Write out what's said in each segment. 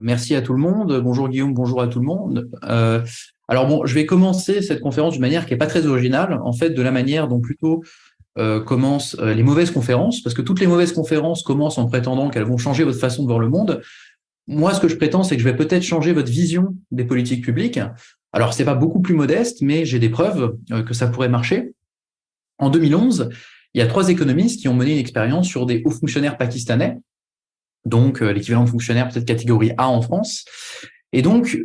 Merci à tout le monde. Bonjour Guillaume, bonjour à tout le monde. Alors bon, je vais commencer cette conférence d'une manière qui n'est pas très originale, en fait, de la manière dont plutôt commencent les mauvaises conférences, parce que toutes les mauvaises conférences commencent en prétendant qu'elles vont changer votre façon de voir le monde. Moi, ce que je prétends, c'est que je vais peut-être changer votre vision des politiques publiques. Alors, c'est pas beaucoup plus modeste, mais j'ai des preuves que ça pourrait marcher. En 2011, il y a 3 économistes qui ont mené une expérience sur des hauts fonctionnaires pakistanais, donc l'équivalent de fonctionnaire peut-être catégorie A en France. Et donc,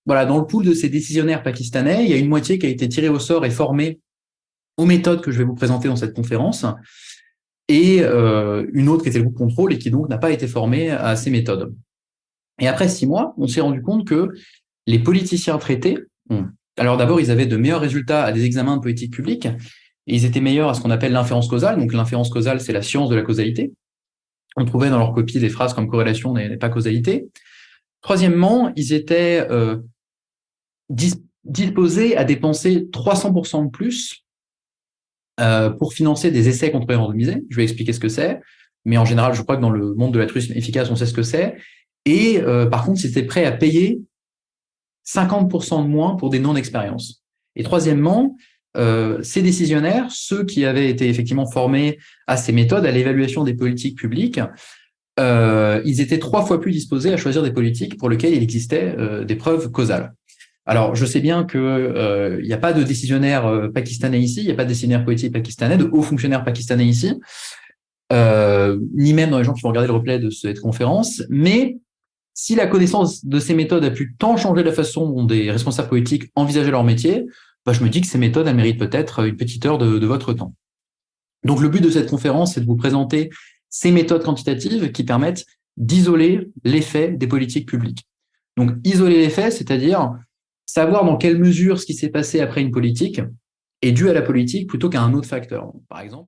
voilà, dans le pool de ces décisionnaires pakistanais, il y a une moitié qui a été tirée au sort et formée aux méthodes que je vais vous présenter dans cette conférence, et une autre qui était le groupe contrôle et qui donc n'a pas été formée à ces méthodes. Et après 6 mois, on s'est rendu compte que les politiciens traités, alors d'abord, ils avaient de meilleurs résultats à des examens de politique publique, et ils étaient meilleurs à ce qu'on appelle l'inférence causale. Donc l'inférence causale, c'est la science de la causalité. On trouvait dans leur copie des phrases comme corrélation n'est pas causalité. Troisièmement, ils étaient disposés à dépenser 300% de plus pour financer des essais contre les randomisés. Je vais expliquer ce que c'est, mais en général, je crois que dans le monde de l'altruisme efficace, on sait ce que c'est. Et par contre, ils étaient prêts à payer 50% de moins pour des non-expériences. Et troisièmement, ces décisionnaires, ceux qui avaient été effectivement formés à ces méthodes, à l'évaluation des politiques publiques, ils étaient 3 fois plus disposés à choisir des politiques pour lesquelles il existait des preuves causales. Alors, je sais bien que il n'y a pas de décisionnaire pakistanais ici, il n'y a pas de décisionnaire politique pakistanais, de hauts fonctionnaires pakistanais ici, ni même dans les gens qui vont regarder le replay de cette conférence, mais si la connaissance de ces méthodes a pu tant changer la façon dont des responsables politiques envisageaient leur métier, bah, je me dis que ces méthodes, elles méritent peut-être une petite heure de votre temps. Donc, le but de cette conférence, c'est de vous présenter ces méthodes quantitatives qui permettent d'isoler l'effet des politiques publiques. Donc, isoler l'effet, c'est-à-dire savoir dans quelle mesure ce qui s'est passé après une politique est dû à la politique plutôt qu'à un autre facteur. Par exemple,